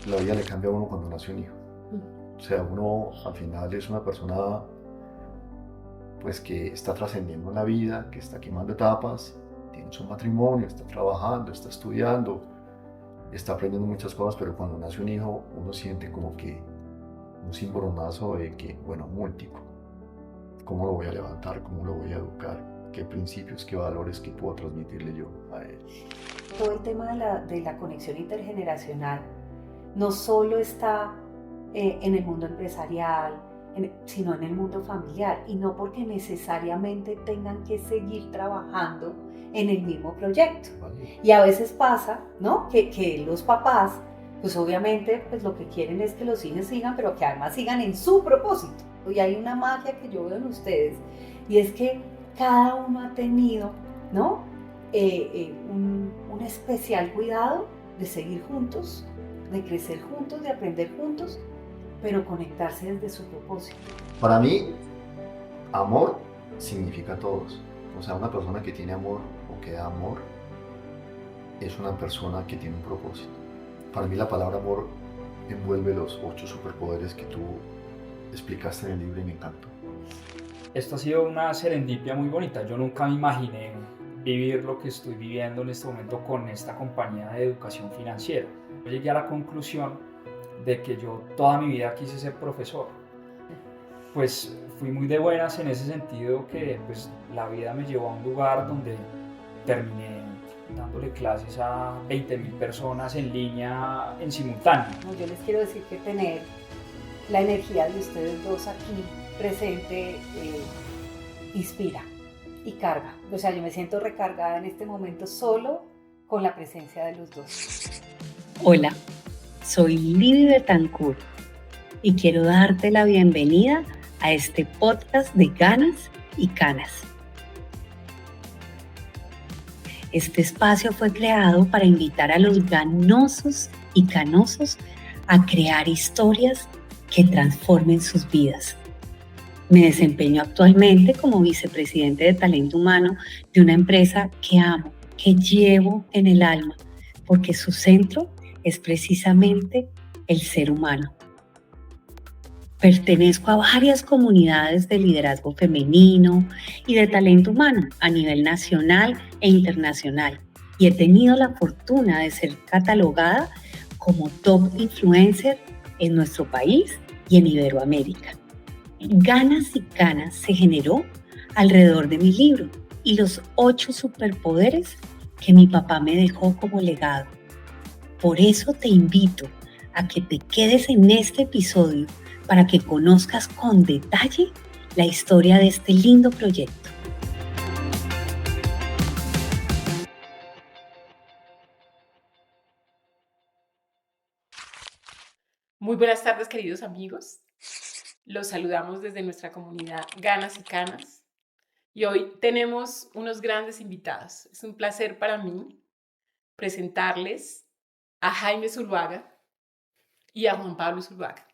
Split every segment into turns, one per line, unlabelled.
la vida le cambia a uno cuando nace un hijo. O sea, uno al final es una persona pues que está trascendiendo en la vida, que está quemando etapas, tiene su matrimonio, está trabajando, está estudiando, está aprendiendo muchas cosas, pero cuando nace un hijo uno siente como que un cimbronazo de que, bueno, múltiple. ¿Cómo lo voy a levantar? ¿Cómo lo voy a educar? ¿Qué principios, qué valores que puedo transmitirle yo a él?
Todo el tema de la conexión intergeneracional no solo está en el mundo empresarial, sino en el mundo familiar, y no porque necesariamente tengan que seguir trabajando en el mismo proyecto.
¿Vale?
Y a veces pasa, ¿no? Que los papás, pues obviamente, pues lo que quieren es que los hijos sigan, pero que además sigan en su propósito. Y hay una magia que yo veo en ustedes, y es que cada uno ha tenido, ¿no? Un especial cuidado de seguir juntos, de crecer juntos, de aprender juntos, pero conectarse desde su propósito.
Para mí, amor significa todos. O sea, una persona que tiene amor o que da amor es una persona que tiene un propósito. Para mí la palabra amor envuelve los 8 superpoderes que tú explicaste en el libro y me encantó.
Esto ha sido una serendipia muy bonita. Yo nunca me imaginé vivir lo que estoy viviendo en este momento con esta compañía de educación financiera. Yo llegué a la conclusión de que yo toda mi vida quise ser profesor. Pues fui muy de buenas en ese sentido, que pues la vida me llevó a un lugar donde terminé dándole clases a 20.000 personas en línea en simultáneo.
No, yo les quiero decir que tener la energía de ustedes dos aquí presente inspira y carga. O sea, yo me siento recargada en este momento solo con la presencia de los dos.
Hola, soy Libby Betancourt y quiero darte la bienvenida a este podcast de Ganas y Canas. Este espacio fue creado para invitar a los ganosos y canosos a crear historias que transformen sus vidas. Me desempeño actualmente como vicepresidente de talento humano de una empresa que amo, que llevo en el alma, porque su centro es precisamente el ser humano. Pertenezco a varias comunidades de liderazgo femenino y de talento humano a nivel nacional e internacional, y he tenido la fortuna de ser catalogada como top influencer en nuestro país y en Iberoamérica. Ganas y Canas se generó alrededor de mi libro y los 8 superpoderes que mi papá me dejó como legado. Por eso te invito a que te quedes en este episodio para que conozcas con detalle la historia de este lindo proyecto.
Muy buenas tardes, queridos amigos. Los saludamos desde nuestra comunidad Ganas y Canas. Y hoy tenemos unos grandes invitados. Es un placer para mí presentarles a Jaime Zuluaga y a Juan Pablo Zuluaga,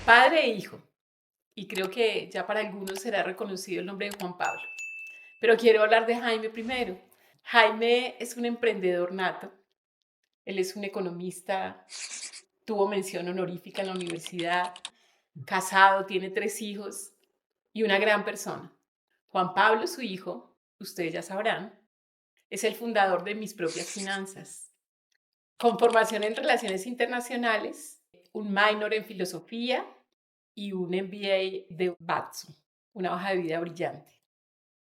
padre e hijo. Y creo que ya para algunos será reconocido el nombre de Juan Pablo. Pero quiero hablar de Jaime primero. Jaime es un emprendedor nato. Él es un economista, tuvo mención honorífica en la universidad, casado, tiene 3 hijos y una gran persona. Juan Pablo, su hijo, ustedes ya sabrán, es el fundador de Mis Propias Finanzas, con formación en Relaciones Internacionales, un minor en Filosofía y un MBA de Batson, una hoja de vida brillante.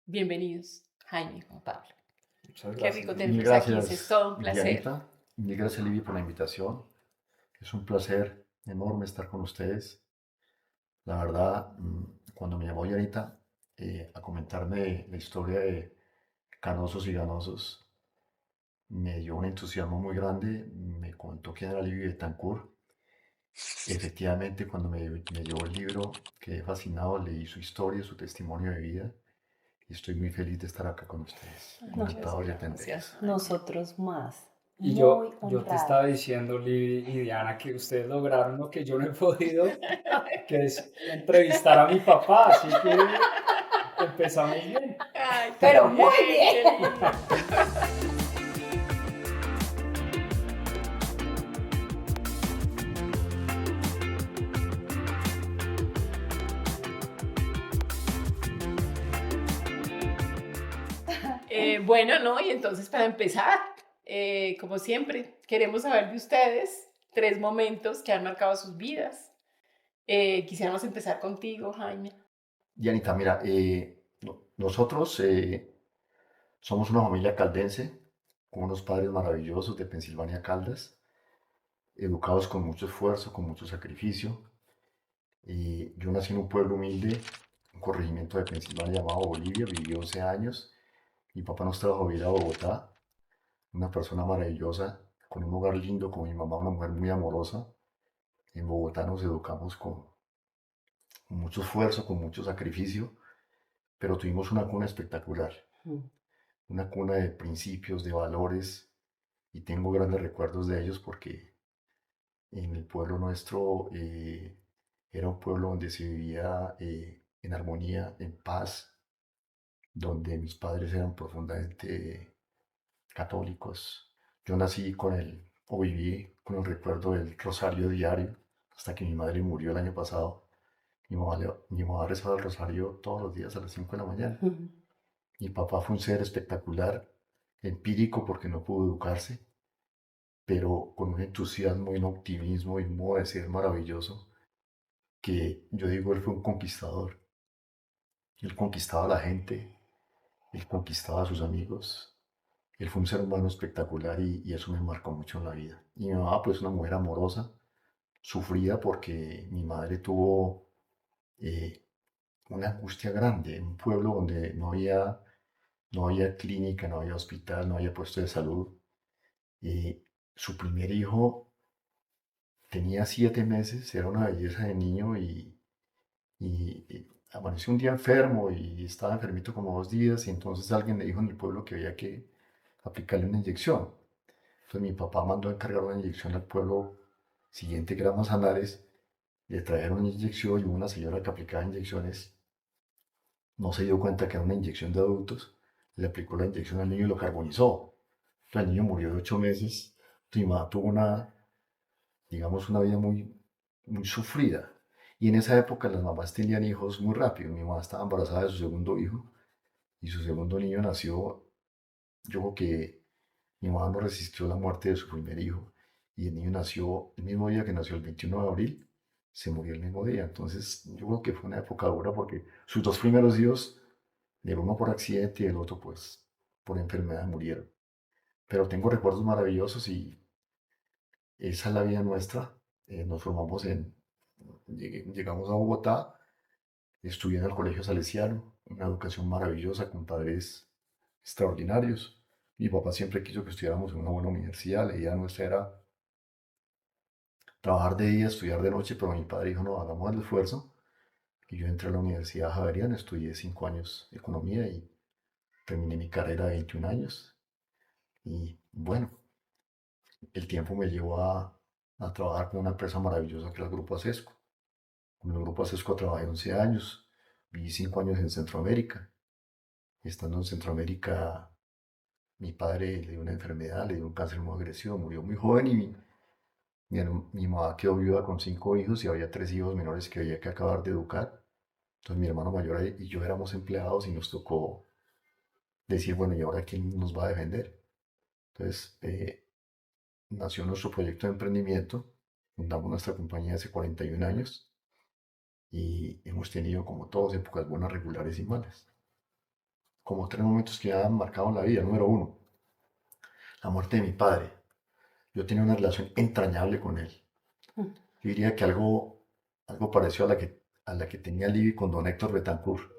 Bienvenidos, Jaime y Juan Pablo.
Muchas
Qué
gracias.
rico
Mil
tenerlos aquí,
gracias,
es todo un placer.
Dianita. Mil gracias, Libby, por la invitación. Es un placer enorme estar con ustedes. La verdad, cuando me llamó Dianita a comentarme la historia de Canosos y Ganosos, me dio un entusiasmo muy grande. Me contó quién era Libby Betancourt. Efectivamente, cuando me llevó el libro, quedé fascinado, leí su historia, su testimonio de vida y estoy muy feliz de estar acá con ustedes. Encantado de atenderles.
Nosotros más.
Y
Muy
yo te
honrados.
estaba diciendo, Libby y Diana, que ustedes lograron lo que yo no he podido, que es entrevistar a mi papá, así que empezamos bien.
Ay,
Pero muy
qué
bien.
lindo. Bueno, ¿no? Y entonces para empezar, como siempre, queremos saber de ustedes 3 momentos que han marcado sus vidas. Quisiéramos empezar contigo, Jaime.
Y Anita, mira, nosotros somos una familia caldense, con unos padres maravillosos de Pensilvania Caldas, educados con mucho esfuerzo, con mucho sacrificio. Yo nací en un pueblo humilde, un corregimiento de Pensilvania llamado Bolivia, viví 11 años. Mi papá nos trajo a vivir a Bogotá, una persona maravillosa, con un hogar lindo, con mi mamá, una mujer muy amorosa. En Bogotá nos educamos con mucho esfuerzo, con mucho sacrificio, pero tuvimos una cuna espectacular, una cuna de principios, de valores, y tengo grandes recuerdos de ellos porque en el pueblo nuestro era un pueblo donde se vivía en armonía, en paz, donde mis padres eran profundamente católicos. Yo nací o viví con el recuerdo del rosario diario, hasta que mi madre murió el año pasado. Mi mamá rezaba el rosario todos los días a las 5 de la mañana. Mi papá fue un ser espectacular, empírico porque no pudo educarse, pero con un entusiasmo y un optimismo y un modo de ser maravilloso, que yo digo, él fue un conquistador. Él conquistaba a la gente, él conquistaba a sus amigos. Él fue un ser humano espectacular y eso me marcó mucho en la vida. Y mi mamá, pues, una mujer amorosa, sufrida porque mi madre tuvo eh, una angustia grande en un pueblo donde no había clínica, no había hospital, no había puesto de salud. Y su primer hijo tenía 7 meses, era una belleza de niño y amaneció un día enfermo y estaba enfermito como 2 días y entonces alguien le dijo en el pueblo que había que aplicarle una inyección. Entonces mi papá mandó a encargar una inyección al pueblo siguiente, que era Manzanares, le trajeron una inyección y una señora que aplicaba inyecciones no se dio cuenta que era una inyección de adultos, le aplicó la inyección al niño y lo carbonizó. Entonces el niño murió de 8 meses. Mi mamá tuvo digamos, una vida muy, muy sufrida. Y en esa época las mamás tenían hijos muy rápido. Mi mamá estaba embarazada de su segundo hijo y su segundo niño nació, yo creo que mi mamá no resistió la muerte de su primer hijo y el niño nació el mismo día que nació, el 21 de abril, se murió el mismo día. Entonces yo creo que fue una época dura porque sus dos primeros hijos, el uno por accidente y el otro pues por enfermedad murieron. Pero tengo recuerdos maravillosos y esa es la vida nuestra. Nos formamos llegamos a Bogotá, estudié en el Colegio Salesiano, una educación maravillosa con padres extraordinarios. Mi papá siempre quiso que estudiáramos en una buena universidad, la idea nuestra era trabajar de día, estudiar de noche, pero mi padre dijo, no, hagamos el esfuerzo. Y yo entré a la Universidad Javeriana, estudié 5 años economía y terminé mi carrera de 21 años. Y bueno, el tiempo me llevó a trabajar con una empresa maravillosa que era el Grupo Acesco. Con el Grupo Acesco trabajé 11 años, viví 5 años en Centroamérica. Estando en Centroamérica, mi padre le dio una enfermedad, le dio un cáncer muy agresivo, murió muy joven y mi mamá quedó viuda con 5 hijos y había 3 hijos menores que había que acabar de educar. Entonces mi hermano mayor y yo éramos empleados y nos tocó decir, bueno, ¿y ahora quién nos va a defender? Entonces nació nuestro proyecto de emprendimiento, fundamos nuestra compañía hace 41 años y hemos tenido, como todos, épocas buenas, regulares y malas. Como 3 momentos que me han marcado en la vida. Número uno, la muerte de mi padre. Yo tenía una relación entrañable con él. Yo diría que algo parecido a la que tenía Libby con don Héctor Betancourt.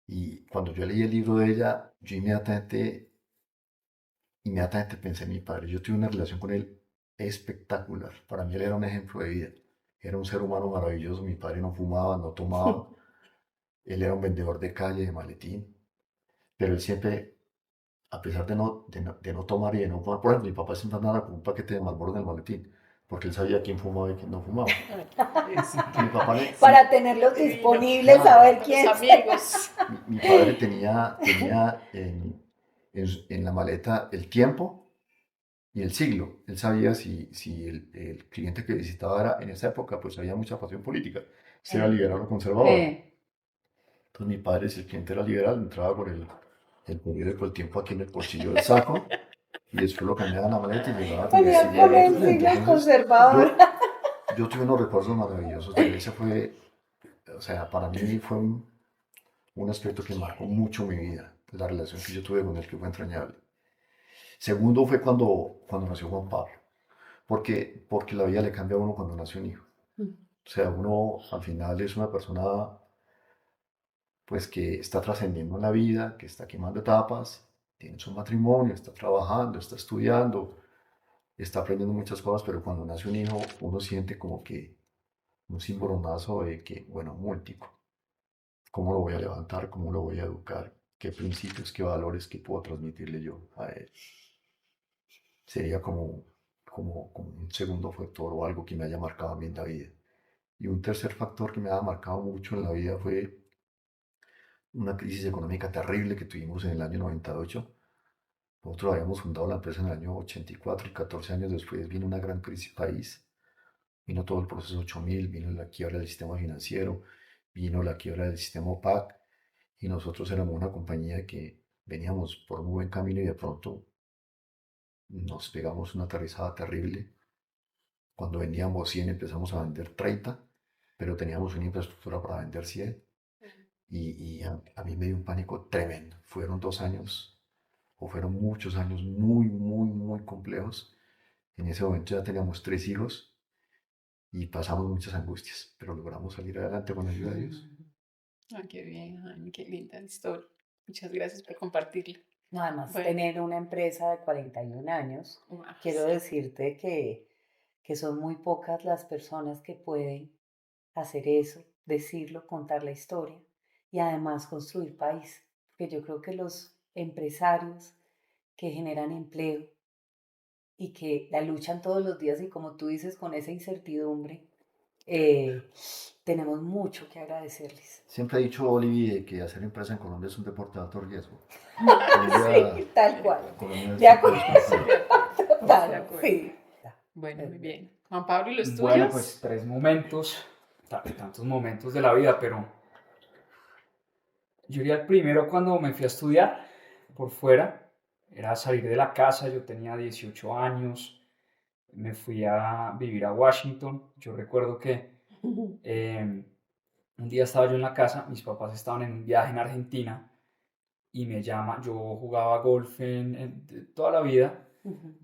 Y cuando yo leí el libro de ella, yo inmediatamente pensé en mi padre. Yo tuve una relación con él espectacular. Para mí él era un ejemplo de vida. Era un ser humano maravilloso. Mi padre no fumaba, no tomaba. Él era un vendedor de calle, de maletín. Pero él siempre, a pesar de no tomar y de no fumar, por ejemplo, mi papá siempre andaba con un paquete de Marlboro en el maletín. Porque él sabía quién fumaba y quién no fumaba. Que mi papá
Para tenerlos disponibles,
Claro.
saber
Los
quién.
amigos.
mi padre tenía en la maleta el tiempo y el siglo. Él sabía si el cliente que visitaba era, en esa época, pues había mucha pasión política, si era liberal o conservador. Entonces mi padre, si el cliente era liberal, entraba el periódico El Tiempo aquí en el bolsillo del saco, y después lo cambiaba en la maleta y llegaba a
Tenía
Grecia al
con el
otro día.
siglo
Entonces,
conservador.
yo tuve unos recuerdos maravillosos de Grecia, o sea, para mí fue un aspecto que marcó mucho mi vida, la relación que yo tuve con él, que fue entrañable. Segundo fue cuando nació Juan Pablo, porque la vida le cambia a uno cuando nace un hijo. O sea, uno al final es una persona pues que está trascendiendo en la vida, que está quemando etapas, tiene su matrimonio, está trabajando, está estudiando, está aprendiendo muchas cosas, pero cuando nace un hijo uno siente como que un cimbronazo de que, bueno, múltiplo, ¿cómo lo voy a levantar? ¿Cómo lo voy a educar? ¿Qué principios, qué valores que puedo transmitirle yo a él? Sería como un segundo factor o algo que me haya marcado a mí en la vida. Y un tercer factor que me ha marcado mucho en la vida fue una crisis económica terrible que tuvimos en el año 98. Nosotros habíamos fundado la empresa en el año 84 y 14 años después vino una gran crisis país. Vino todo el proceso 8000, vino la quiebra del sistema financiero, vino la quiebra del sistema OPAC y nosotros éramos una compañía que veníamos por un buen camino y de pronto nos pegamos una aterrizada terrible. Cuando vendíamos 100 empezamos a vender 30, pero teníamos una infraestructura para vender 100 y a mí me dio un pánico tremendo. Fueron 2 años o fueron muchos años muy, muy, muy complejos. En ese momento ya teníamos 3 hijos y pasamos muchas angustias, pero logramos salir adelante con la ayuda de Dios.
Ah, qué bien, Jaime, qué linda historia. Muchas gracias por compartirla.
No, además,
Bueno,
tener una empresa de 41 años,
wow,
quiero
sí.
decirte que son muy pocas las personas que pueden hacer eso, decirlo, contar la historia y además construir país. Porque yo creo que los empresarios que generan empleo y que la luchan todos los días y como tú dices, con esa incertidumbre, tenemos mucho que agradecerles.
Siempre he dicho, Olivier, que hacer empresa en Colombia es un deporte de alto riesgo.
Sí, tal cual.
Colombia es
De
un país
acuerdo.
Sí, de acuerdo. De
Total,
acuerdo.
sí.
Bueno, muy
Es
bien. Juan Pablo, ¿y los
Bueno,
tuyos?
pues 3 momentos, tantos momentos de la vida, pero yo diría el primero cuando me fui a estudiar por fuera, era salir de la casa, yo tenía 18 años, me fui a vivir a Washington, yo recuerdo que un día estaba yo en la casa, mis papás estaban en un viaje en Argentina y me llama, yo jugaba golf toda la vida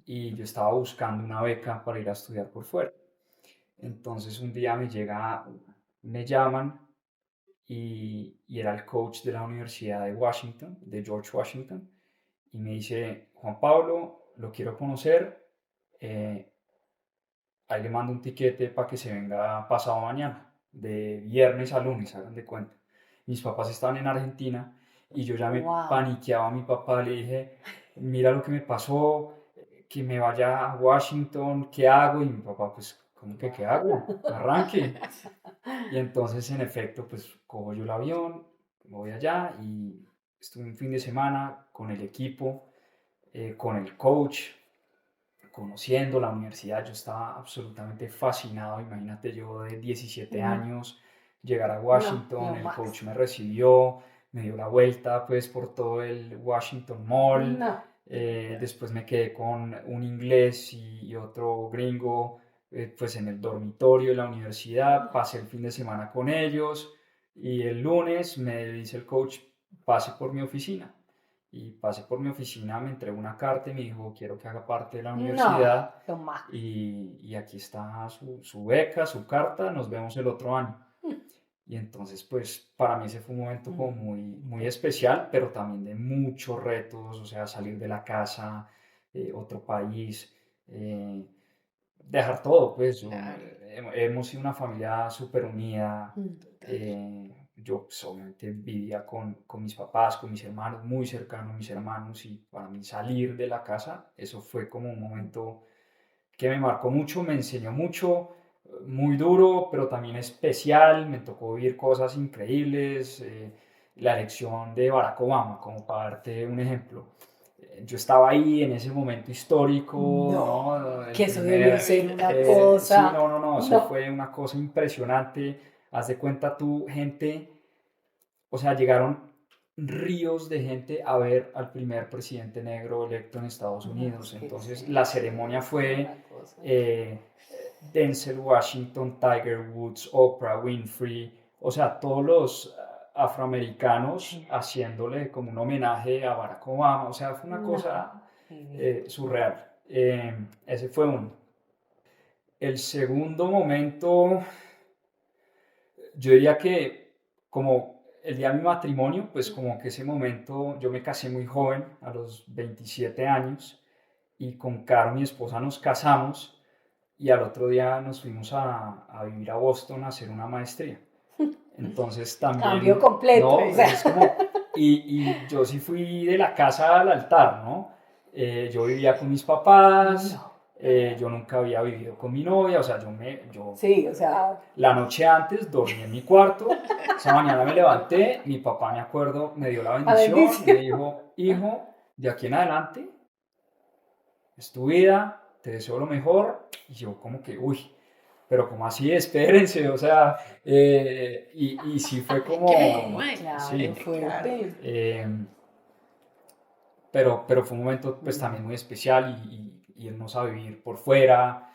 y yo estaba buscando una beca para ir a estudiar por fuera. Entonces un día me llaman y era el coach de la Universidad de Washington, de George Washington, y me dice, Juan Pablo, lo quiero conocer, eh, ahí le mando un tiquete para que se venga pasado mañana, de viernes a lunes, hagan de cuenta. Mis papás estaban en Argentina y yo ya me
Wow.
paniqueaba a mi papá, le dije, mira lo que me pasó, que me vaya a Washington, ¿qué hago? Y mi papá, pues, ¿cómo que qué hago? Arranque. Y entonces, en efecto, pues cojo yo el avión, me voy allá y estuve un fin de semana con el equipo, con el coach, conociendo la universidad. Yo estaba absolutamente fascinado. Imagínate yo de 17
No,
años, llegar a
no,
Washington,
lo
el coach
máximo.
me recibió, me dio la vuelta pues por todo el Washington Mall.
No.
Después me quedé con un inglés y otro gringo pues en el dormitorio de la universidad, pasé el fin de semana con ellos y el lunes me dice el coach, pase por mi oficina. Y pasé por mi oficina, me entregó una carta y me dijo, quiero que haga parte de la
No,
universidad
lo máximo.
y aquí está su beca, su carta, nos vemos el otro año. Y entonces, pues, para mí ese fue un momento como muy, muy especial, pero también de muchos retos, o sea, salir de la casa, otro país, dejar todo, pues,
Claro,
hemos sido una familia súper unida,
total.
yo pues, obviamente vivía con mis papás, con mis hermanos, muy cercano a mis hermanos, y para mí salir de la casa, eso fue como un momento que me marcó mucho, me enseñó mucho, muy duro, pero también especial, me tocó vivir cosas increíbles, la elección de Barack Obama, como para darte un ejemplo. Yo estaba ahí en ese momento histórico,
No,
¿no? El
que eso debió
primer,
ser una
sí,
cosa.
no, eso
No.
fue una cosa impresionante. Haz de cuenta tú, gente, o sea, llegaron ríos de gente a ver al primer presidente negro electo en Estados Unidos. Entonces la ceremonia fue Denzel Washington, Tiger Woods, Oprah Winfrey, o sea, todos los afroamericanos haciéndole como un homenaje a Barack Obama, o sea, fue una cosa surreal. Ese fue uno. El segundo momento, yo diría que como el día de mi matrimonio, pues como que ese momento, yo me casé muy joven, a los 27 años, y con Caro, mi esposa, nos casamos y al otro día nos fuimos a vivir a Boston a hacer una maestría. Entonces también...
Cambio completo.
¿no?
O sea.
Es como, y yo sí fui de la casa al altar, ¿no? Yo vivía con mis papás,
No.
yo nunca había vivido con mi novia, o sea,
Sí, o sea,
la noche antes dormí en mi cuarto, esa mañana me levanté, mi papá, me acuerdo, me dio la bendición, me dijo, hijo, de aquí en adelante es tu vida, te deseo lo mejor, y yo como que, uy, pero como así, espérense, o sea, y sí fue como,
claro,
sí,
fuerte.
pero fue un momento pues también muy especial y irnos a vivir por fuera,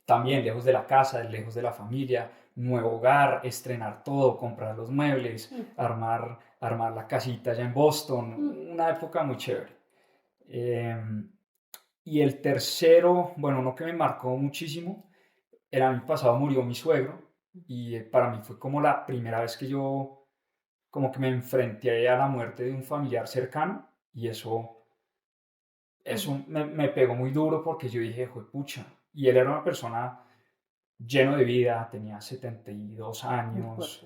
también lejos de la casa, lejos de la familia, nuevo hogar, estrenar todo, comprar los muebles, armar la casita allá en Boston, una época muy chévere. Y el tercero, bueno, uno que me marcó muchísimo, el año pasado murió mi suegro y para mí fue como la primera vez que yo como que me enfrenté a la muerte de un familiar cercano y eso me pegó muy duro porque yo dije, pucha, y él era una persona lleno de vida, tenía 72 años,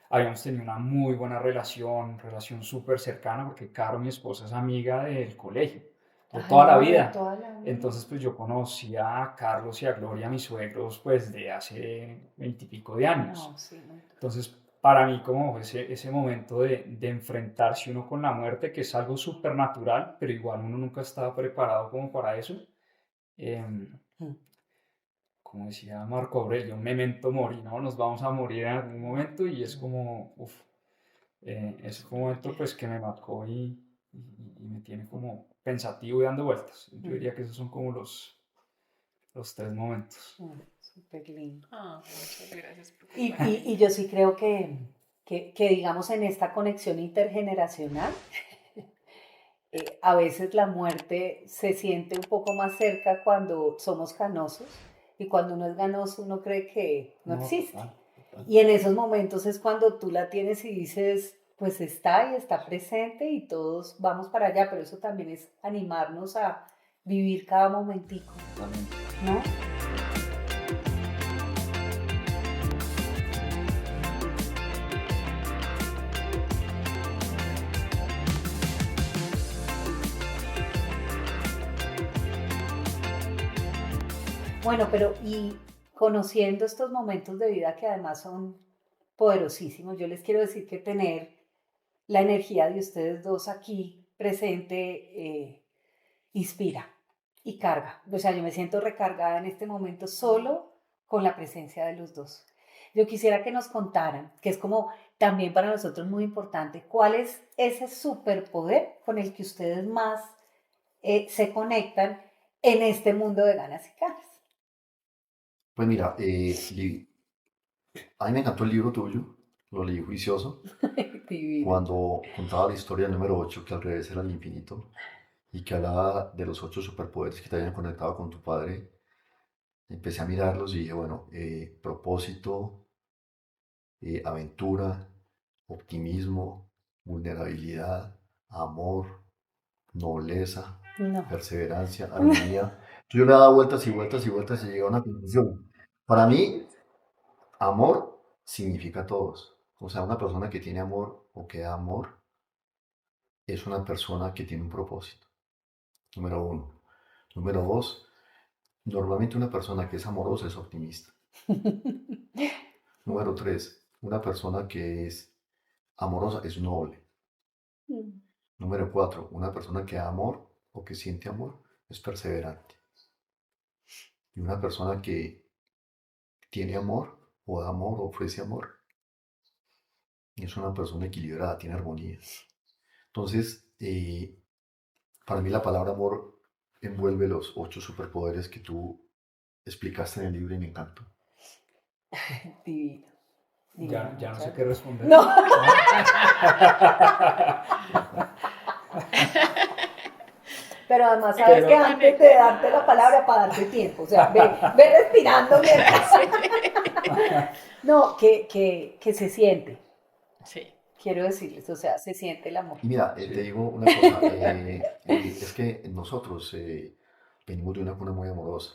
habíamos tenido una muy buena relación súper cercana porque Caro, mi esposa, es amiga del colegio, de toda la vida. Entonces, pues yo conocí a Carlos y a Gloria, mis suegros, pues de hace 20 y pico de años.
No, sí, no.
Entonces, para mí, como ese momento de enfrentarse uno con la muerte, que es algo súper natural, pero igual uno nunca estaba preparado como para eso. Como decía Marco Aurelio, un memento mori, ¿no? Nos vamos a morir en algún momento y es como, uff, ese fue un momento pues que me marcó y me tiene como pensativo y dando vueltas. Yo diría que esos son como los tres momentos.
Súper lindo.
Muchas gracias.
Y yo sí creo que digamos en esta conexión intergeneracional, a veces la muerte se siente un poco más cerca cuando somos canosos y cuando uno es ganoso uno cree que no existe.
Total.
Y en esos momentos es cuando tú la tienes y dices, pues está y está presente y todos vamos para allá, pero eso también es animarnos a vivir cada momentico, ¿no? Bueno, pero y conociendo estos momentos de vida que además son poderosísimos, yo les quiero decir que tener la energía de ustedes dos aquí presente inspira y carga. O sea, yo me siento recargada en este momento solo con la presencia de los dos. Yo quisiera que nos contaran, que es como también para nosotros muy importante, cuál es ese superpoder con el que ustedes más se conectan en este mundo de ganas y canas.
Pues mira, a mí me encantó el libro tuyo, lo leí juicioso,
Divino.
cuando contaba la historia del número 8, que al revés era el infinito, y que hablaba de los 8 superpoderes que te habían conectado con tu padre. Empecé a mirarlos y dije, bueno, propósito, aventura, optimismo, vulnerabilidad, amor, nobleza,
No.
perseverancia, armonía. Yo le daba vueltas y vueltas y vueltas y llegué a una conclusión. Para mí, amor significa todos. O sea, una persona que tiene amor o que da amor es una persona que tiene un propósito. Número uno. Número dos, normalmente una persona que es amorosa es optimista. Número tres, una persona que es amorosa es noble. Número cuatro, una persona que da amor o que siente amor es perseverante. Y una persona que tiene amor o da amor o ofrece amor y es una persona equilibrada, tiene armonía. Entonces, para mí la palabra amor envuelve los 8 superpoderes que tú explicaste en el libro y me encantó.
Divino.
Ya no sé qué responder.
No. Pero además sabes que antes de darte la palabra para darte tiempo, o sea, ve respirando mientras. No, que se siente,
Sí.
quiero decirles, o sea, se siente el amor.
Y mira, te digo una cosa, es que nosotros venimos de una cuna muy amorosa.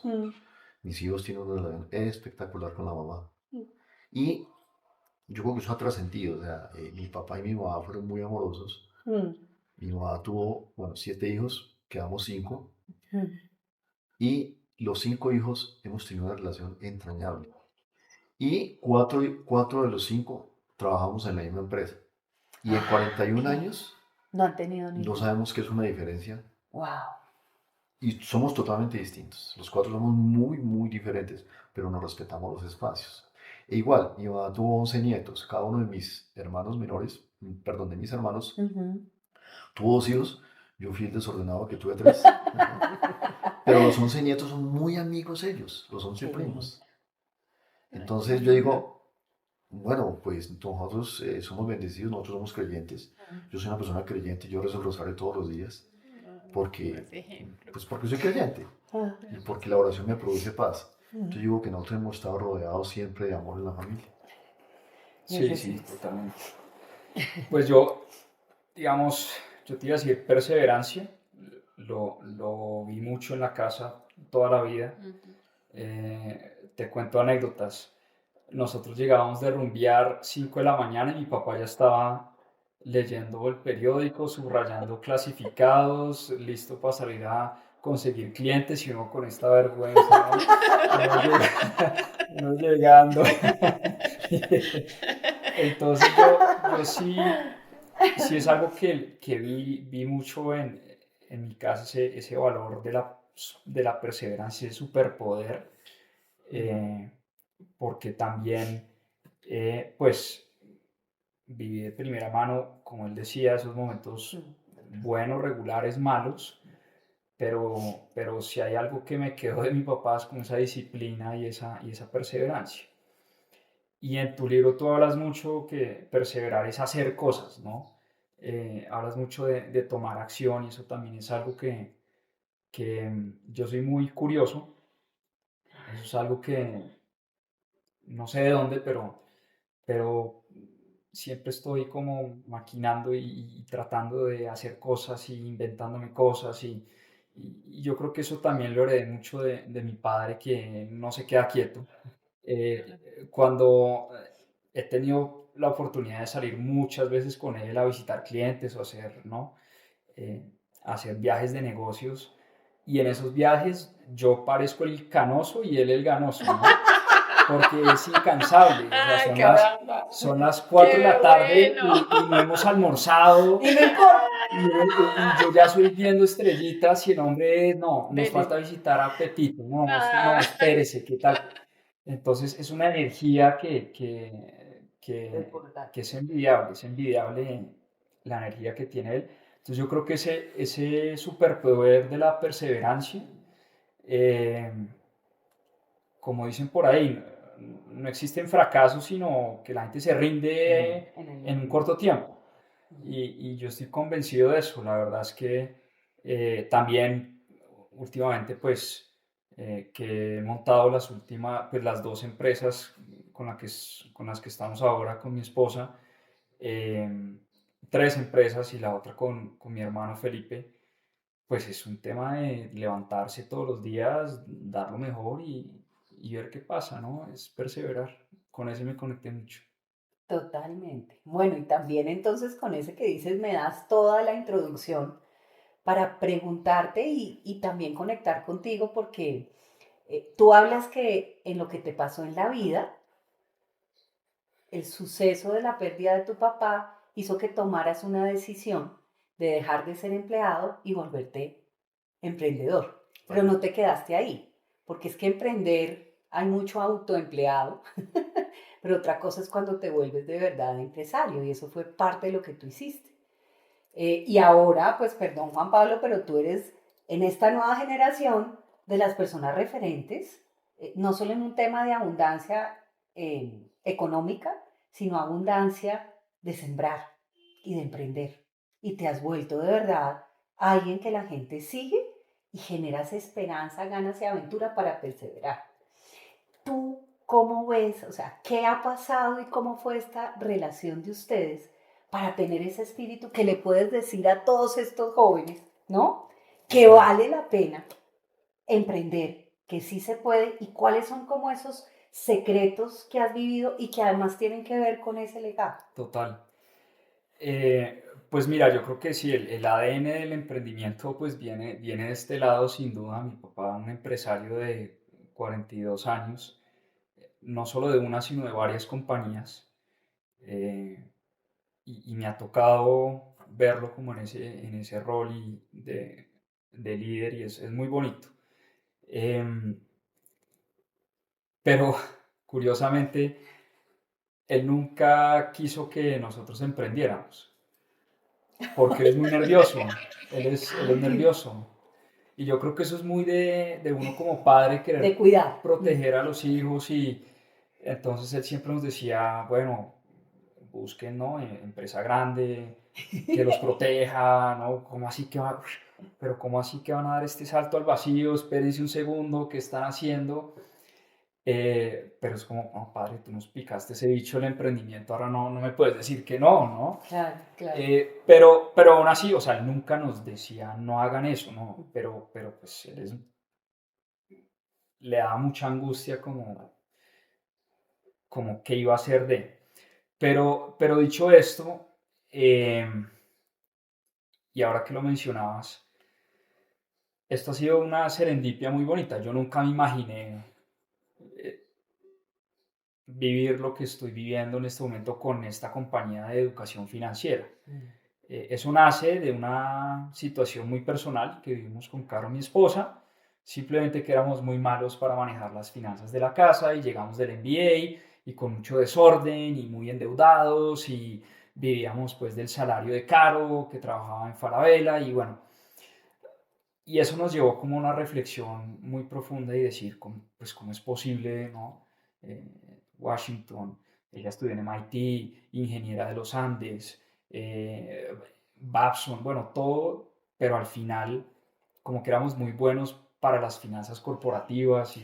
Mis hijos tienen una relación espectacular con la mamá. Y yo creo que eso ha trascendido, o sea, mi papá y mi mamá fueron muy amorosos. Mi mamá tuvo, bueno, 7 hijos, quedamos 5. Y los 5 hijos hemos tenido una relación entrañable. Y 4 de los 5 trabajamos en la misma empresa. Y en 41 años
No han tenido
no
ninguno.
sabemos qué es una diferencia.
Wow.
Y somos totalmente distintos. Los 4 somos muy, muy diferentes, pero nos respetamos los espacios. E igual, mi mamá tuvo 11 nietos. Cada uno de mis hermanos menores, perdón, de mis hermanos, tuvo 2 hijos. Yo fui el desordenado que tuve 3. Pero los 11 nietos son muy amigos ellos, los 11
Sí.
primos. Entonces yo digo, bueno, pues nosotros somos bendecidos, nosotros somos creyentes. Yo soy una persona creyente, yo rezo el rosario todos los días. Porque, pues porque soy creyente y porque la oración me produce paz. Yo digo que nosotros hemos estado rodeados siempre de amor en la familia.
Sí, totalmente. Pues yo, digamos, yo te iba a decir perseverancia, lo vi mucho en la casa toda la vida. Te cuento anécdotas. Nosotros llegábamos de rumbear 5 de la mañana y mi papá ya estaba leyendo el periódico, subrayando clasificados, listo para salir a conseguir clientes y uno con esta vergüenza, ¿no? Uno llegando. Entonces yo sí es algo que vi mucho en mi casa, ese valor de la perseverancia, ese superpoder, porque también, pues, viví de primera mano, como él decía, esos momentos buenos, regulares, malos, pero si hay algo que me quedó de mi papá es con esa disciplina y esa perseverancia. Y en tu libro tú hablas mucho que perseverar es hacer cosas, ¿no? Hablas mucho de tomar acción y eso también es algo que yo soy muy curioso. Eso es algo que no sé de dónde, pero siempre estoy como maquinando y tratando de hacer cosas y inventándome cosas y yo creo que eso también lo heredé mucho de mi padre que no se queda quieto. Cuando he tenido la oportunidad de salir muchas veces con él a visitar clientes o hacer, ¿no? Eh, hacer viajes de negocios y en esos viajes yo parezco el canoso y él el ganoso, ¿no? Porque es incansable, o sea, son las 4 de la tarde y no hemos almorzado y yo ya estoy viendo estrellitas y el hombre, no, nos falta visitar a Pepito, no, espérese, ¿qué tal? Entonces es una energía que es envidiable la energía que tiene él. Entonces yo creo que ese superpoder de la perseverancia, eh, como dicen por ahí, no existen fracasos, sino que la gente se rinde en un corto tiempo. Y yo estoy convencido de eso. La verdad es que también últimamente, pues, que he montado las 2 empresas con las que estamos ahora con mi esposa, 3 empresas y la otra con mi hermano Felipe, pues es un tema de levantarse todos los días, dar lo mejor y ver qué pasa, ¿no? Es perseverar. Con eso me conecté mucho.
Totalmente. Bueno, y también entonces con ese que dices me das toda la introducción para preguntarte y también conectar contigo porque tú hablas que en lo que te pasó en la vida, el suceso de la pérdida de tu papá hizo que tomaras una decisión de dejar de ser empleado y volverte emprendedor. Pero no te quedaste ahí, porque es que emprender hay mucho autoempleado, pero otra cosa es cuando te vuelves de verdad empresario y eso fue parte de lo que tú hiciste. Y ahora, pues perdón Juan Pablo, pero tú eres en esta nueva generación de las personas referentes, no solo en un tema de abundancia económica, sino abundancia de sembrar y de emprender. Y te has vuelto de verdad alguien que la gente sigue y generas esperanza, ganas y aventura para perseverar. ¿Tú cómo ves, o sea, qué ha pasado y cómo fue esta relación de ustedes para tener ese espíritu que le puedes decir a todos estos jóvenes, ¿no? Que vale la pena emprender, que sí se puede y cuáles son como esos secretos que has vivido y que además tienen que ver con ese legado.
Total. Pues mira, yo creo que sí, el ADN del emprendimiento pues viene de este lado sin duda. Mi papá, un empresario de 42 años, no solo de una, sino de varias compañías. eh, y me ha tocado verlo como en ese rol de líder y es muy bonito. Em, pero curiosamente, él nunca quiso que nosotros emprendiéramos, porque él es muy nervioso, él es nervioso. Y yo creo que eso es muy de uno como padre,
De
querer
cuidar.
proteger a los hijos y entonces él siempre nos decía, bueno, busquen, ¿no? Empresa grande, que los proteja, ¿no? ¿Cómo así que va? Pero ¿cómo así que van a dar este salto al vacío? Espérense un segundo, ¿qué están haciendo? Pero es como, no, padre, tú nos picaste ese bicho del emprendimiento, ahora no me puedes decir que no, ¿no?
Claro, claro.
Pero aún así, o sea, él nunca nos decía, no hagan eso, ¿no? Pero pues le daba mucha angustia como qué iba a ser de. Pero dicho esto, eh, y ahora que lo mencionabas, esto ha sido una serendipia muy bonita. Yo nunca me imaginé eh, vivir lo que estoy viviendo en este momento con esta compañía de educación financiera. Eso nace de una situación muy personal que vivimos con Caro, mi esposa. Simplemente que éramos muy malos para manejar las finanzas de la casa y llegamos del MBA y con mucho desorden y muy endeudados y vivíamos pues del salario de Caro que trabajaba en Falabella y bueno, y eso nos llevó como a una reflexión muy profunda y decir, pues, ¿cómo es posible, no? Eh, Washington, ella estudió en MIT, ingeniera de los Andes, eh, Babson, bueno, todo, pero al final como que éramos muy buenos para las finanzas corporativas,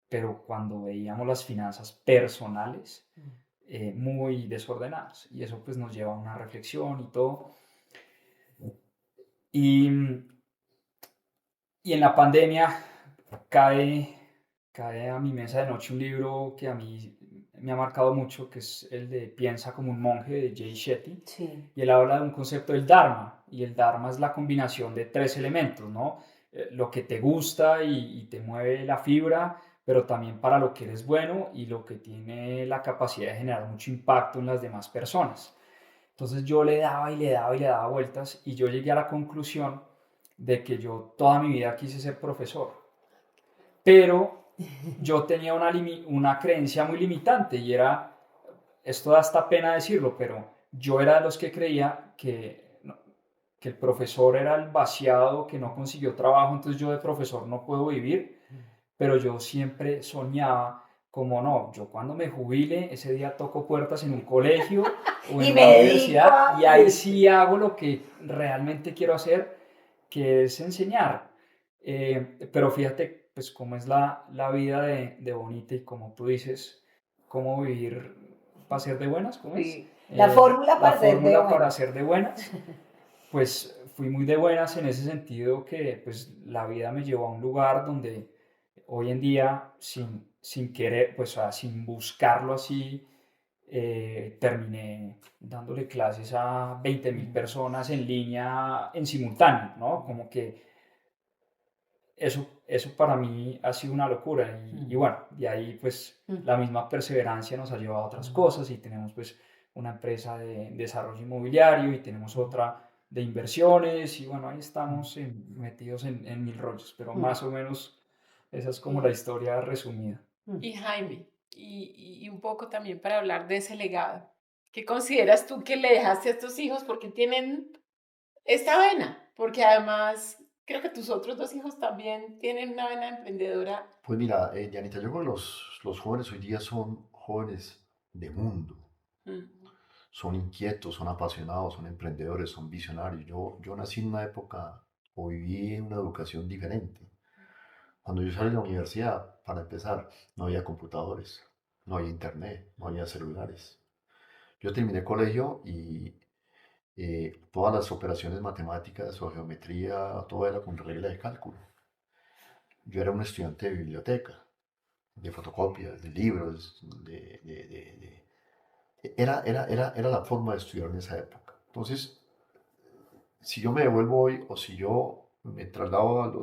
pero cuando veíamos las finanzas personales, muy desordenadas. Y eso pues nos lleva a una reflexión y todo. Y Y en la pandemia cae, cae a mi mesa de noche un libro que a mí me ha marcado mucho, que es el de Piensa como un monje de Jay Shetty.
Sí.
Y él habla de un concepto del Dharma. Y el Dharma es la combinación de tres elementos, ¿no? Lo que te gusta y te mueve la fibra, pero también para lo que eres bueno y lo que tiene la capacidad de generar mucho impacto en las demás personas. Entonces yo le daba y le daba y le daba vueltas y yo llegué a la conclusión de que yo toda mi vida quise ser profesor, pero yo tenía una creencia muy limitante y era, esto da hasta pena decirlo, pero yo era de los que creía que el profesor era el vaciado que no consiguió trabajo, entonces yo de profesor no puedo vivir, pero yo siempre soñaba como no, yo cuando me jubile, ese día toco puertas en un colegio o en
Y
una
me dedico
universidad
a...
y ahí sí hago lo que realmente quiero hacer, que es enseñar. Pero fíjate, pues cómo es la vida de bonita y como tú dices, cómo vivir para ser de buenas, ¿cómo es?
Sí. La fórmula
La
para ser de
fórmula para
buenas.
ser de buenas, pues fui muy de buenas en ese sentido que pues la vida me llevó a un lugar donde hoy en día, sin querer, pues sin buscarlo así, terminé dándole clases a 20.000 personas en línea en simultáneo, ¿no? Como que eso para mí ha sido una locura y bueno, de ahí pues la misma perseverancia nos ha llevado a otras cosas y tenemos pues una empresa de desarrollo inmobiliario y tenemos otra de inversiones y bueno, ahí estamos metidos en mil rollos, pero más o menos esa es como la historia resumida.
Y Jaime, y un poco también para hablar de ese legado. ¿Qué consideras tú que le dejaste a estos hijos? Porque tienen esta vena, porque además creo que tus otros 2 hijos también tienen una vena emprendedora.
Pues mira, Dianita, yo creo que los jóvenes hoy día son jóvenes de mundo.
Mm.
Son inquietos, son apasionados, son emprendedores, son visionarios. Yo nací en una época o viví en una educación diferente. Cuando yo salí de la universidad, para empezar, no había computadores, no había internet, no había celulares. Yo terminé colegio y todas las operaciones matemáticas o geometría, todo era con regla de cálculo. Yo era un estudiante de biblioteca, de fotocopias, de libros, era la forma de estudiar en esa época. Entonces, si yo me devuelvo hoy o si yo me traslado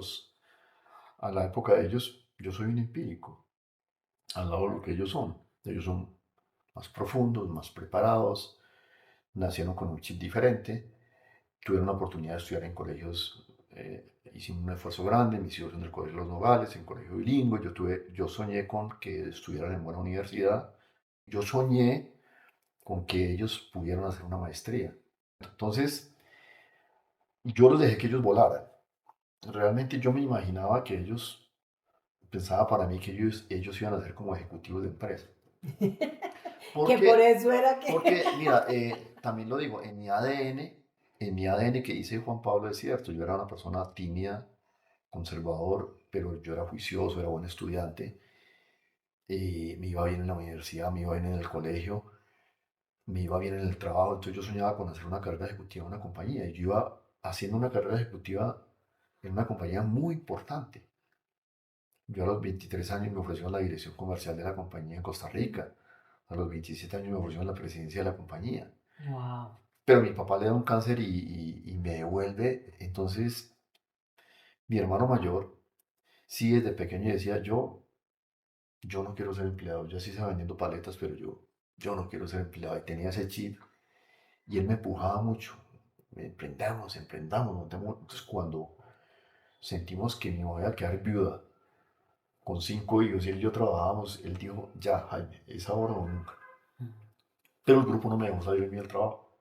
a la época de ellos, yo soy un empírico, al lado de lo que ellos son. Ellos son más profundos, más preparados, nacieron con un chip diferente, tuvieron la oportunidad de estudiar en colegios, hicimos un esfuerzo grande, mis hijos en el Colegio Los Nogales, en colegio bilingüe, yo soñé con que estudiaran en buena universidad, yo soñé con que ellos pudieran hacer una maestría. Entonces, yo los dejé que ellos volaran. Realmente yo me imaginaba que ellos, pensaba para mí que ellos iban a ser como ejecutivos de empresa.
Que por eso era que...
Porque, mira, también lo digo, en mi ADN que dice Juan Pablo es cierto, yo era una persona tímida, conservador, pero yo era juicioso, era buen estudiante, me iba bien en la universidad, me iba bien en el colegio, me iba bien en el trabajo, entonces yo soñaba con hacer una carrera ejecutiva en una compañía, y yo iba haciendo una carrera ejecutiva en una compañía muy importante. Yo a los 23 años me ofrecieron la dirección comercial de la compañía en Costa Rica, a los 27 años me ofrecieron la presidencia de la compañía.
Wow.
Pero mi papá le da un cáncer y me devuelve. Entonces, mi hermano mayor, sí desde pequeño decía, yo no quiero ser empleado. Yo sí estaba vendiendo paletas, pero yo no quiero ser empleado. Y tenía ese chip. Y él me empujaba mucho. Emprendamos, emprendamos, montemos. Entonces, cuando sentimos que me voy a quedar viuda, con 5 hijos, y él y yo trabajábamos, él dijo, ya, Jaime, es ahora o nunca. Pero el grupo no me dejó salir de mí del trabajo.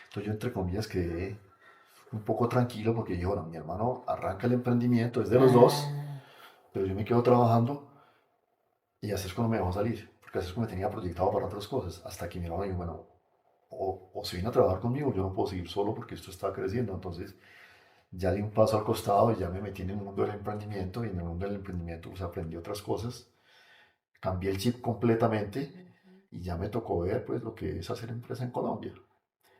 Entonces yo, entre comillas, quedé un poco tranquilo porque dije, bueno, mi hermano arranca el emprendimiento, es de los dos, pero yo me quedo trabajando y así es cuando me dejó salir, porque así es como me tenía proyectado para otras cosas, hasta que mi hermano dijo, bueno, o se viene a trabajar conmigo, yo no puedo seguir solo porque esto está creciendo, entonces ya di un paso al costado y ya me metí en el mundo del emprendimiento y en el mundo del emprendimiento pues aprendí otras cosas, cambié el chip completamente y ya me tocó ver pues lo que es hacer empresa en Colombia.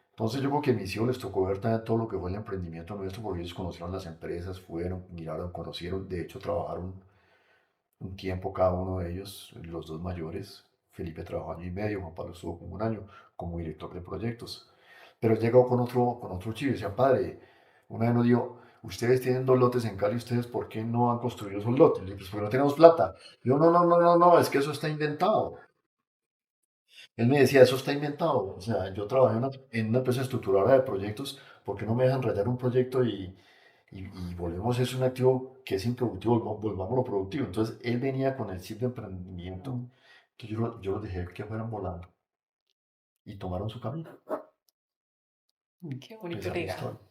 Entonces yo creo que a mis hijos les tocó ver también todo lo que fue el emprendimiento nuestro, porque ellos conocieron las empresas, fueron, miraron, conocieron, de hecho trabajaron un tiempo cada uno de ellos, los dos mayores. Felipe trabajó 1 año y medio, Juan Pablo estuvo como 1 año como director de proyectos. Pero llegó con otro chivo y decía, padre, una vez nos dijo, ustedes tienen 2 lotes en Cali, ¿ustedes por qué no han construido esos lotes? Le dije, pues porque no tenemos plata. Yo, no, no, no, no, no, es que eso está inventado. Él me decía, eso está inventado. O sea, yo trabajé en una empresa estructuradora de proyectos, ¿por qué no me dejan rayar un proyecto y volvemos a ser un activo que es improductivo, volvamos lo productivo? Entonces, él venía con el chip de emprendimiento. Entonces, yo los dejé que fueran volando y tomaron su camino.
Qué
Esa
bonito
es la
legado.
historia.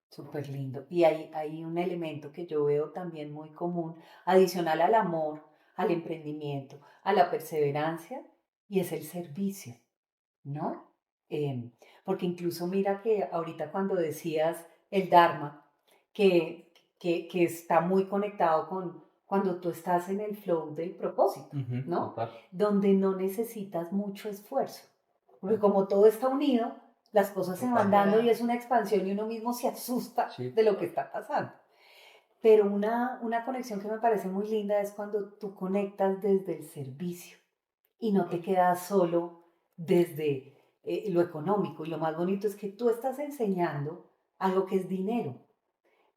Súper lindo. Y hay un elemento que yo veo también muy común, adicional al amor, al emprendimiento, a la perseverancia, y es el servicio, ¿no? Porque incluso mira que ahorita cuando decías el Dharma, que está muy conectado con cuando tú estás en el flow del propósito, ¿no?
Total.
Donde no necesitas mucho esfuerzo. Porque como todo está unido, las cosas se van dando y es una expansión y uno mismo se asusta
Sí.
de lo que está pasando. Pero una conexión que me parece muy linda es cuando tú conectas desde el servicio y no te quedas solo desde lo económico. Y lo más bonito es que tú estás enseñando algo que es dinero,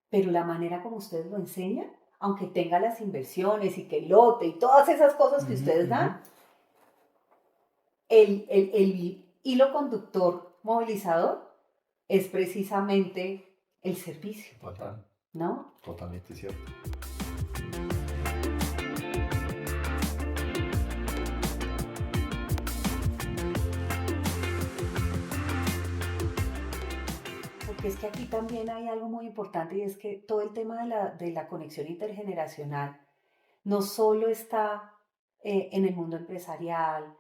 pero la manera como ustedes lo enseñan, aunque tenga las inversiones y que el lote y todas esas cosas que ustedes dan, el hilo conductor movilizador es precisamente el servicio,
Total,
¿no?
totalmente cierto.
porque es que aquí también hay algo muy importante y es que todo el tema de la conexión intergeneracional no solo está en el mundo empresarial,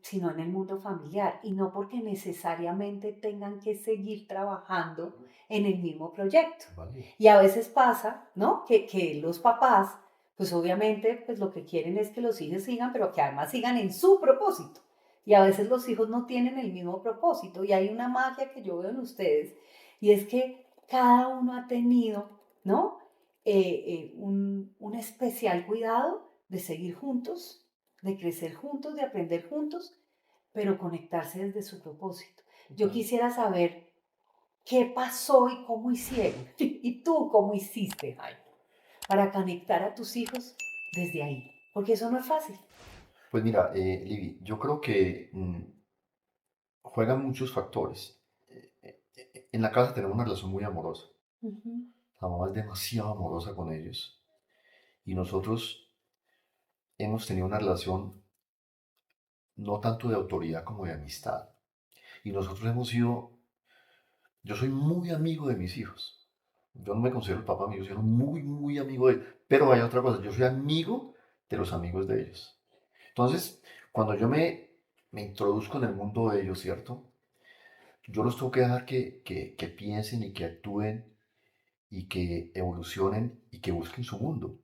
sino en el mundo familiar, y no porque necesariamente tengan que seguir trabajando en el mismo proyecto.
Vale.
Y a veces pasa, ¿no? Que los papás, pues obviamente, pues lo que quieren es que los hijos sigan, pero que además sigan en su propósito. Y a veces los hijos no tienen el mismo propósito. Y hay una magia que yo veo en ustedes, y es que cada uno ha tenido, ¿no? Un especial cuidado de seguir juntos, de crecer juntos, de aprender juntos, pero conectarse desde su propósito. Yo quisiera saber qué pasó y cómo hicieron, y tú cómo hiciste, Jaime, para conectar a tus hijos desde ahí, porque eso no es fácil.
Pues mira, Livi, yo creo que juegan muchos factores. En la casa tenemos una relación muy amorosa.
Ujú.
La mamá es demasiado amorosa con ellos y nosotros hemos tenido una relación no tanto de autoridad como de amistad. Y nosotros hemos sido, yo soy muy amigo de mis hijos. Yo no me considero el papá mío, yo soy muy amigo de ellos. Pero hay otra cosa, yo soy amigo de los amigos de ellos. Entonces, cuando yo me introduzco en el mundo de ellos, ¿cierto? Yo los tengo que dejar que piensen y que actúen y que evolucionen y que busquen su mundo.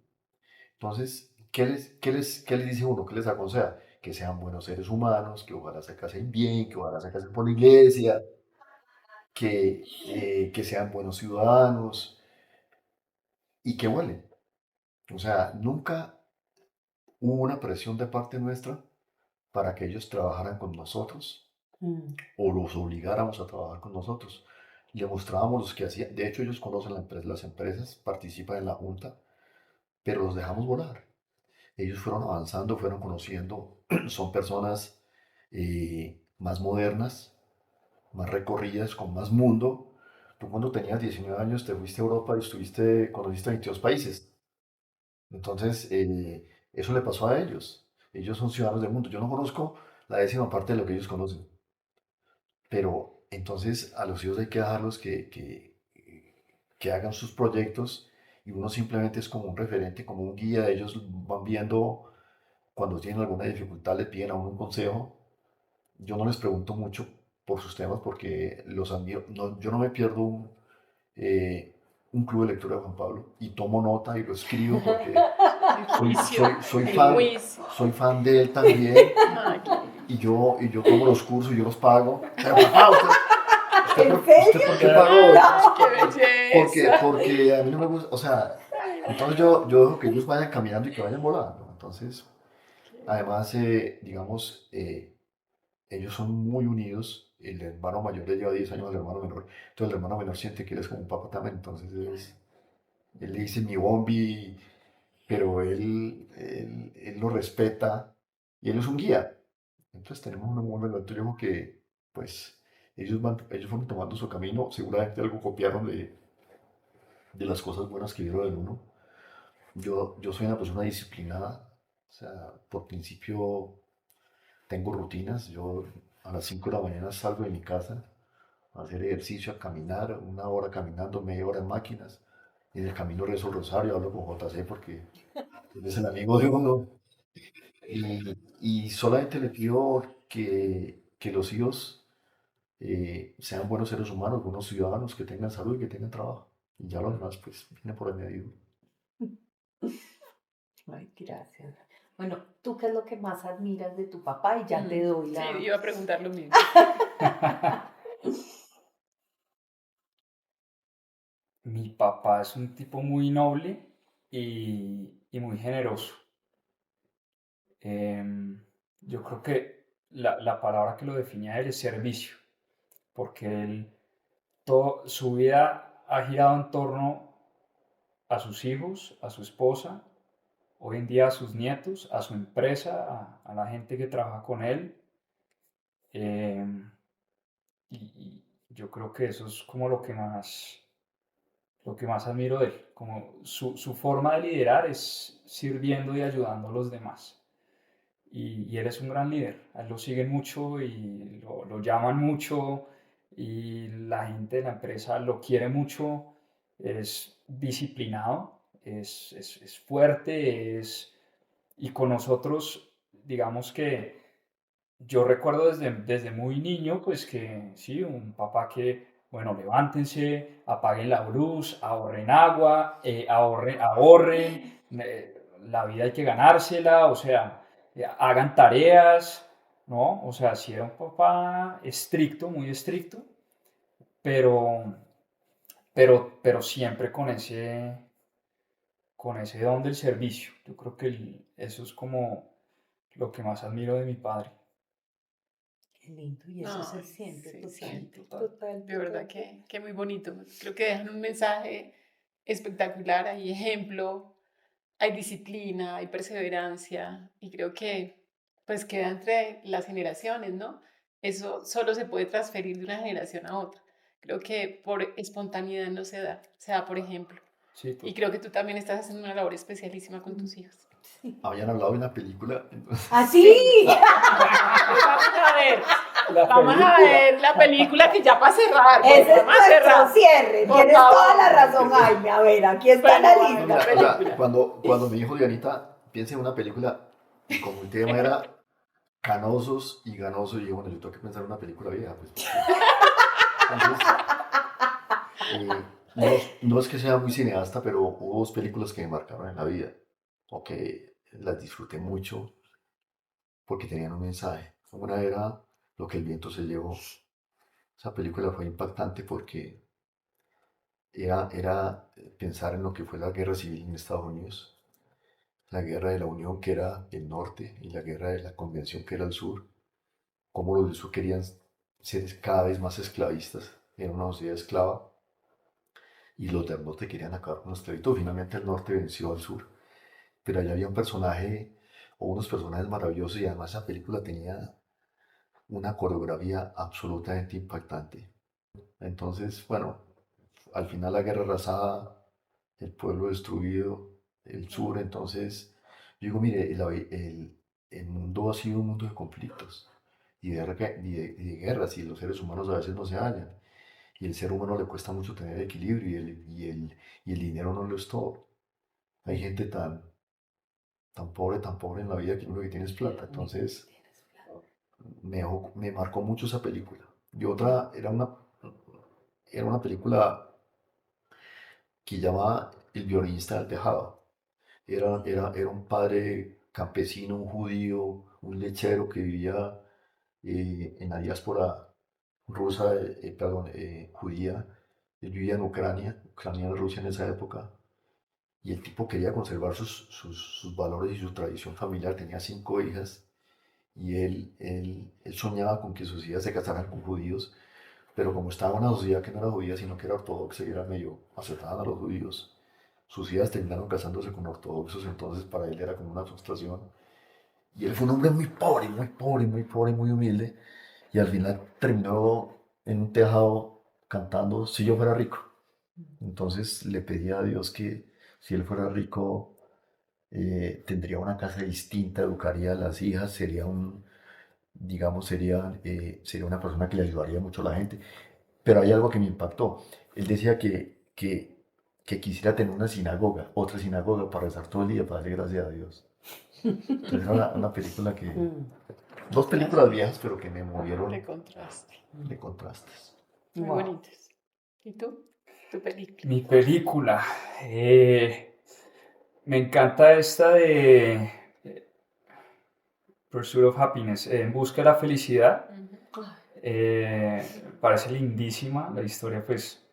Entonces, ¿qué les dice uno? ¿Qué les aconseja? Que sean buenos seres humanos, que ojalá se casen bien, que ojalá se casen por la iglesia, que sean buenos ciudadanos y que vuelen. O sea, nunca hubo una presión de parte nuestra para que ellos trabajaran con nosotros
Mm.
o los obligáramos a trabajar con nosotros. Le mostrábamos los que hacían. De hecho, ellos conocen las empresas, participan en la junta, pero los dejamos volar. Ellos fueron avanzando, fueron conociendo, son personas más modernas, más recorridas, con más mundo. Tú cuando tenías 19 años te fuiste a Europa y conociste 22 países. Entonces, eso le pasó a ellos. Ellos son ciudadanos del mundo. Yo no conozco la décima parte de lo que ellos conocen. Pero entonces a los hijos hay que dejarlos que hagan sus proyectos y uno simplemente es como un referente, como un guía. Ellos van viendo cuando tienen alguna dificultad, le piden a uno un consejo. Yo no les pregunto mucho por sus temas porque los admiro. Yo no me pierdo eh, un club de lectura de Juan Pablo y tomo nota y lo escribo porque
El
soy,
juicio,
soy, soy
el
fan,
juicio.
soy fan de él también
Ay, qué lindo.
y yo tomo los cursos y yo los pago. Pero papá,
¿En
¿usted
serio?
por qué pagó?
Qué belleza.
Porque a mí no me gusta, o sea, entonces yo dejo que ellos vayan caminando y que vayan volando. Entonces, además, digamos, ellos son muy unidos. El hermano mayor le lleva 10 años al hermano menor. Entonces el hermano menor siente que él es como un papá también. Entonces él le dice mi bombi, pero él lo respeta y él es un guía. Entonces tenemos un buen relato. Yo creo que, pues, ellos fueron tomando su camino. Seguramente algo copiaron de las cosas buenas que vieron en uno. Yo soy una persona disciplinada. O sea, por principio tengo rutinas. Yo a las 5 de la mañana salgo de mi casa a hacer ejercicio, a caminar, 1 hora caminando, media hora en máquinas. Y en el camino rezo el rosario, hablo con JC porque él es el amigo de uno. Y solamente le pido que los hijos sean buenos seres humanos, buenos ciudadanos, que tengan salud y que tengan trabajo. Y ya lo demás, pues, viene por añadido.
Ay, gracias. Bueno, ¿tú qué es lo que más admiras de tu papá? Y ya te doy
Sí,
la...
iba a preguntar lo mismo.
Mi papá es un tipo muy noble y muy generoso. Em, yo creo que la palabra que lo define a él es servicio, porque su vida ha girado en torno a sus hijos, a su esposa, hoy en día a sus nietos, a su empresa, a la gente que trabaja con él. em, y yo creo que eso es como lo que más admiro de él, como su forma de liderar es sirviendo y ayudando a los demás. Y él es un gran líder, a él lo siguen mucho y lo llaman mucho, y la gente de la empresa lo quiere mucho, es disciplinado, es fuerte, y con nosotros, digamos que yo recuerdo desde muy niño, pues que sí, un papá que, bueno, levántense, apaguen la luz, ahorren agua, ahorren, la vida hay que ganársela, o sea, hagan tareas, ¿no? O sea, sí era un papá estricto, muy estricto, pero, pero siempre con ese don del servicio. Yo creo que eso es como lo que más admiro de mi padre.
Qué lindo, y eso se
Ay,
siente
se
total,
siente.
total,
De verdad
total.
que muy bonito. Creo que dejan un mensaje espectacular, hay ejemplo, hay disciplina, hay perseverancia y creo que pues queda entre las generaciones, ¿no? Eso solo se puede transferir de una generación a otra. Creo que por espontaneidad no se da por ejemplo.
Sí,
Y creo que tú también estás haciendo una labor especialísima con
Mm,
tus hijos.
sí.
Habían hablado de una película, entonces,
¡Ah,
Sí.
sí!
Vamos a ver.
La
Vamos a
película.
ver la película que ya para cerrar. Bueno,
Ese es
vamos a cerrar.
nuestro cierre.
Por
Tienes
favor.
toda la razón, Jaime. A ver, aquí está
Bueno,
la
bueno,
no,
lista.
mira, o
película.
sea, cuando mi hijo Dianita piensa en una película y como el tema era canosos y ganosos, y yo, bueno, yo tengo que pensar en una película vieja, pues. Entonces, no es que sea muy cineasta, pero hubo dos películas que me marcaron en la vida, o que las disfruté mucho porque tenían un mensaje. Una era Lo que el viento se llevó. Esa película fue impactante porque era pensar en lo que fue la guerra civil en Estados Unidos, la guerra de la Unión que era el norte y la guerra de la Convención que era el sur, cómo los del sur querían ser cada vez más esclavistas, era una sociedad esclava, y los del norte querían acabar con la esclavitud. Finalmente el norte venció al sur, pero allá había un personaje o unos personajes maravillosos y además esa película tenía una coreografía absolutamente impactante. Entonces, bueno, al final la guerra arrasada, el pueblo destruido, el sur, entonces, yo digo, mire, el mundo ha sido un mundo de conflictos y de guerras, y los seres humanos a veces no se hallan, y el ser humano le cuesta mucho tener equilibrio, y el dinero no lo es todo. Hay gente tan pobre en la vida que lo único que tiene es plata, entonces me marcó mucho esa película. Y otra era una película que llamaba El violinista del tejado. Era un padre campesino, un judío, un lechero que vivía en la diáspora rusa, perdón, judía. Él vivía en Ucrania era Rusia en esa época. Y el tipo quería conservar sus valores y su tradición familiar. Tenía 5 hijas y él soñaba con que sus hijas se casaran con judíos, pero como estaba en una sociedad que no era judía, sino que era ortodoxa y era medio aceptaban a los judíos, sus hijas terminaron casándose con ortodoxos, entonces para él era como una frustración. Y él fue un hombre muy pobre, muy pobre, muy pobre, muy humilde, y al final terminó en un tejado cantando Si yo fuera rico. Entonces le pedía a Dios que si él fuera rico, tendría una casa distinta, educaría a las hijas, digamos, sería una persona que le ayudaría mucho a la gente. Pero hay algo que me impactó. Él decía que quisiera tener una sinagoga, otra sinagoga para rezar todo el día, para darle gracias a Dios. Entonces era una película que...
Mm,
Dos películas viejas, pero que me movieron
De contraste.
de contrastes.
Muy
wow.
bonitas. ¿Y tú? Tu película.
Mi película. Me encanta esta de Pursuit of Happiness, En busca de la felicidad.
Ujú.
Parece lindísima la historia, pues.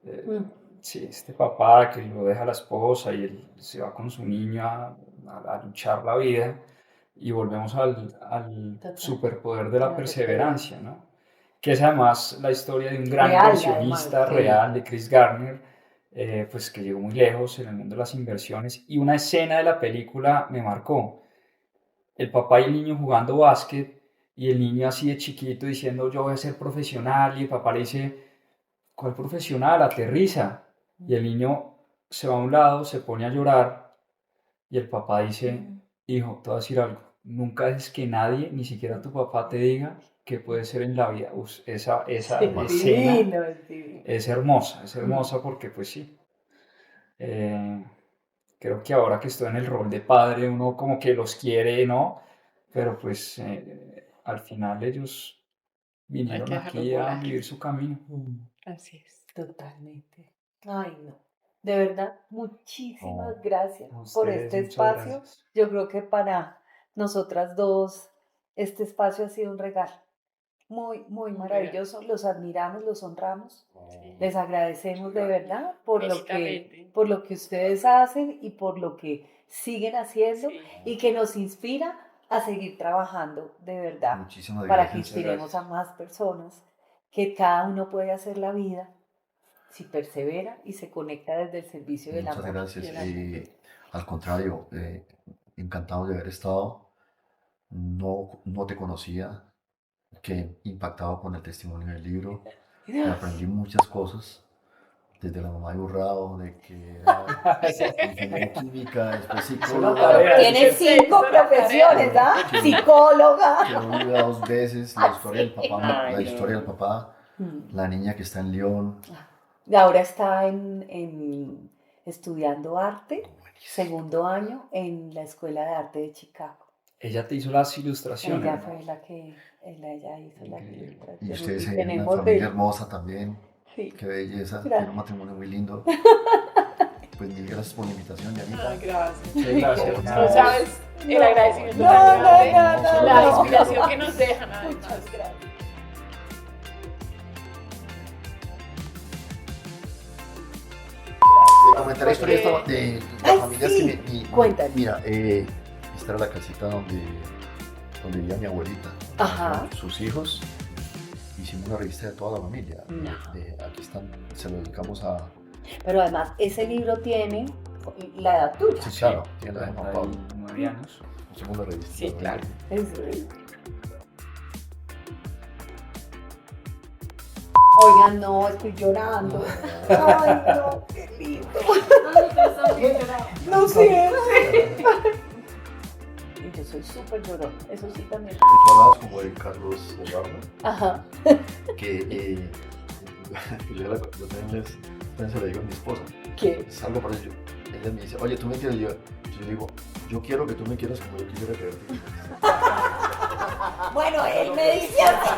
Mm,
Sí, este papá que lo deja a la esposa y él se va con su niño a luchar la vida, y volvemos al
total.
superpoder de la
La
perseverancia,
perseverancia.
¿no? Que es además la historia de un gran
Real,
inversionista
además, sí.
real, de Chris Gardner, pues que llegó muy lejos en el mundo de las inversiones, y una escena de la película me marcó. El papá y el niño jugando básquet, y el niño así de chiquito diciendo yo voy a ser profesional, y el papá le dice, ¿cuál profesional? Aterriza. Y el niño se va a un lado, se pone a llorar, y el papá dice, hijo, te voy a decir algo, nunca dejes que nadie, ni siquiera tu papá, te diga qué puede ser en la vida. Esa
Sí,
escena
divino, es divino.
es hermosa porque pues sí. eh, Creo que ahora que estoy en el rol de padre, uno como que los quiere, ¿no? Pero pues al final ellos
Hay que
vinieron
dejarlos
aquí a
volar.
vivir su camino.
Así es.
Totalmente. Ay, no. De verdad, muchísimas
No,
gracias
A
por
ustedes,
este
muchas
espacio.
gracias.
Yo creo que para nosotras dos, este espacio ha sido un regalo muy, muy
Un
maravilloso. Los admiramos, los honramos.
Sí.
Les agradecemos de verdad
Infinitamente.
por lo que ustedes hacen y por lo que siguen haciendo
Sí.
y que nos inspira a seguir trabajando de verdad
muchísimas
para que
gracias.
inspiremos a
gracias.
más personas, que cada uno puede hacer la vida si persevera y se conecta desde el servicio del
Muchas
amor.
gracias.
y el amor.
Al contrario, encantado de haber estado. No te conocía, quedé impactado con el testimonio del libro. Me aprendí muchas cosas, desde la mamá de Burrao, de que era ingeniero química, después
Es una
psicóloga,
tarea.
Tiene
Sí,
5
es una
profesiones, ¿ah?
Sí.
Psicóloga.
que vive 2 veces, la historia del papá,
Ay,
la
no.
historia del papá, la niña que está en León.
Y ahora está estudiando arte, segundo año en la Escuela de Arte de Chicago.
Ella te hizo las ilustraciones.
Ella
¿no?
fue ella hizo la
Increíble.
ilustración.
Y ustedes
Y
una
tenemos
familia
de-
hermosa también.
sí.
Qué belleza,
Gracias.
tiene un matrimonio muy lindo. Pues mil gracias por la invitación, Yanita.
Ay, gracias.
Muchas gracias.
No
Nada.
sabes el agradecimiento
No,
tan grande,
no,
la
no.
inspiración que nos dejan además.
Muchas gracias.
Te comenté la historia de las
Ay,
familias
sí.
que
Cuéntame.
Mira, esta era la casita donde vivía mi abuelita.
Ajá.
Sus hijos. Hicimos una revista de toda la familia.
No.
Aquí están, se lo dedicamos a...
Pero además, ese libro tiene la edad tuya.
Sí, claro, tiene la de Juan Pablo.
39 años.
Hicimos la revista.
Sí, claro.
Oigan, no, estoy llorando. Ay, no, qué lindo. No sé. Y yo soy súper llorona, eso sí también.
Tú hablabas como de Carlos Eduardo,
Ajá.
que yo también se lo digo a mi esposa.
¿Qué?
Salgo por ello. Ella me dice, oye, tú me quieres. Yo le digo, yo quiero que tú me quieras como yo quisiera quererte.
Bueno, él me dice así.